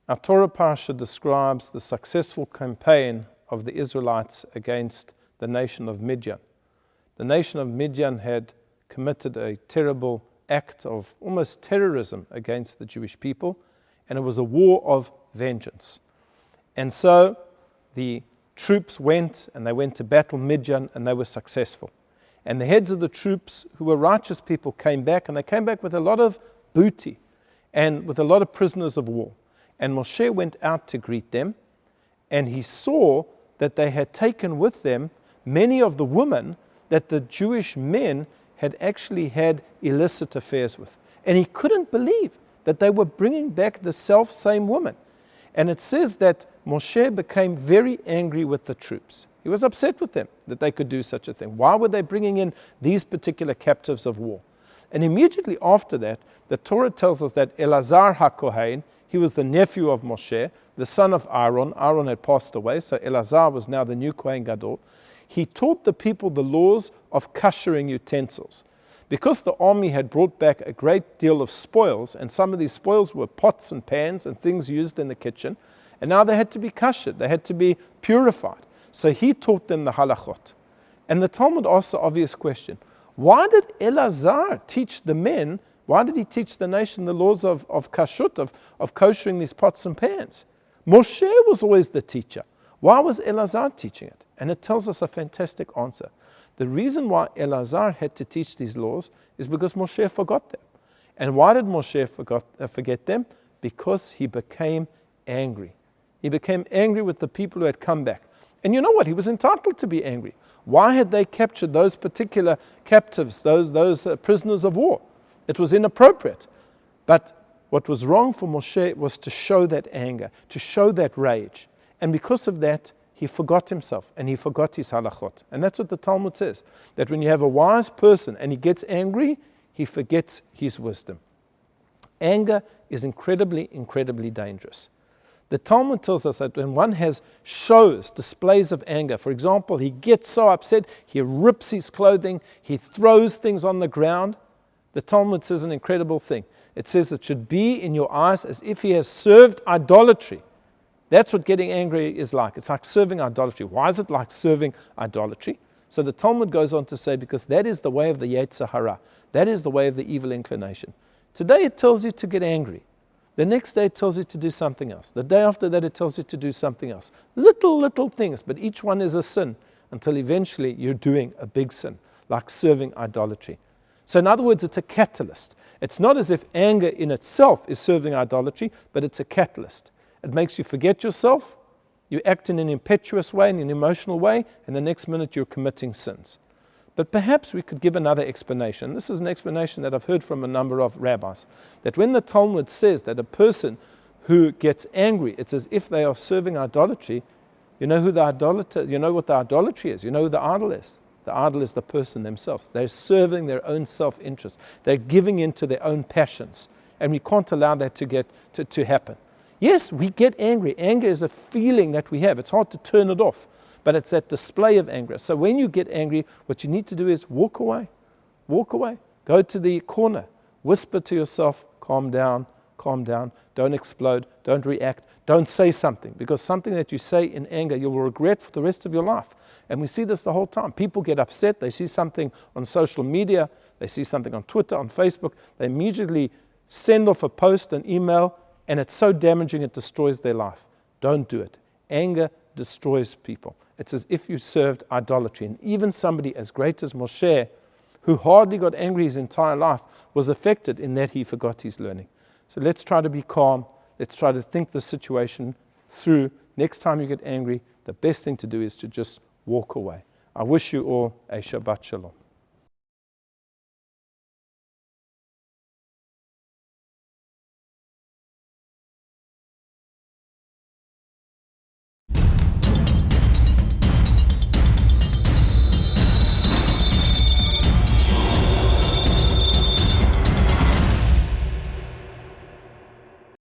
Our Torah Parsha describes the successful campaign of the Israelites against the nation of Midian. The nation of Midian had committed a terrible act of almost terrorism against the Jewish people, and it was a war of vengeance. And so the troops went to battle Midian, and they were successful. And the heads of the troops, who were righteous people, came back, and they came back with a lot of booty and with a lot of prisoners of war. And Moshe went out to greet them, and he saw that they had taken with them many of the women that the Jewish men had actually had illicit affairs with. And he couldn't believe that they were bringing back the self-same woman. And it says that Moshe became very angry with the troops. He was upset with them that they could do such a thing. Why were they bringing in these particular captives of war? And immediately after that, the Torah tells us that Elazar HaKohen, he was the nephew of Moshe, the son of Aaron. Aaron had passed away, so Elazar was now the new Kohen Gadol. He taught the people the laws of koshering utensils. Because the army had brought back a great deal of spoils, and some of these spoils were pots and pans and things used in the kitchen, and now they had to be koshered, they had to be purified. So he taught them the halachot. And the Talmud asks the obvious question, why did Elazar teach the men, why did he teach the nation the laws of kashrut, of koshering these pots and pans? Moshe was always the teacher. Why was Elazar teaching it? And it tells us a fantastic answer. The reason why Elazar had to teach these laws is because Moshe forgot them. And why did Moshe forget them? Because he became angry. He became angry with the people who had come back. And you know what? He was entitled to be angry. Why had they captured those particular captives, those prisoners of war? It was inappropriate. But what was wrong for Moshe was to show that anger, to show that rage. And because of that, he forgot himself and he forgot his halachot. And that's what the Talmud says, that when you have a wise person and he gets angry, he forgets his wisdom. Anger is incredibly, incredibly dangerous. The Talmud tells us that when one has displays of anger, for example, he gets so upset, he rips his clothing, he throws things on the ground, the Talmud says an incredible thing. It says it should be in your eyes as if he has served idolatry. That's what getting angry is like. It's like serving idolatry. Why is it like serving idolatry? So the Talmud goes on to say, because that is the way of the Yetzer Hara. That is the way of the evil inclination. Today it tells you to get angry. The next day it tells you to do something else. The day after that it tells you to do something else. Little things, but each one is a sin until eventually you're doing a big sin, like serving idolatry. So in other words, it's a catalyst. It's not as if anger in itself is serving idolatry, but it's a catalyst. It makes you forget yourself, you act in an impetuous way, in an emotional way, and the next minute you're committing sins. But perhaps we could give another explanation. This is an explanation that I've heard from a number of rabbis, that when the Talmud says that a person who gets angry, it's as if they are serving idolatry, you know what the idolatry is, you know who the idol is. The idol is the person themselves. They're serving their own self-interest. They're giving in to their own passions. And we can't allow that to happen. Yes, we get angry. Anger is a feeling that we have. It's hard to turn it off, but it's that display of anger. So when you get angry, what you need to do is walk away. Walk away. Go to the corner. Whisper to yourself, calm down, don't explode, don't react, don't say something, because something that you say in anger you will regret for the rest of your life. And we see this the whole time. People get upset, they see something on social media, they see something on Twitter, on Facebook, they immediately send off a post, an email, and it's so damaging it destroys their life. Don't do it. Anger destroys people. It's as if you served idolatry. And even somebody as great as Moshe, who hardly got angry his entire life, was affected in that he forgot his learning. So let's try to be calm. Let's try to think the situation through. Next time you get angry, the best thing to do is to just walk away. I wish you all a Shabbat Shalom.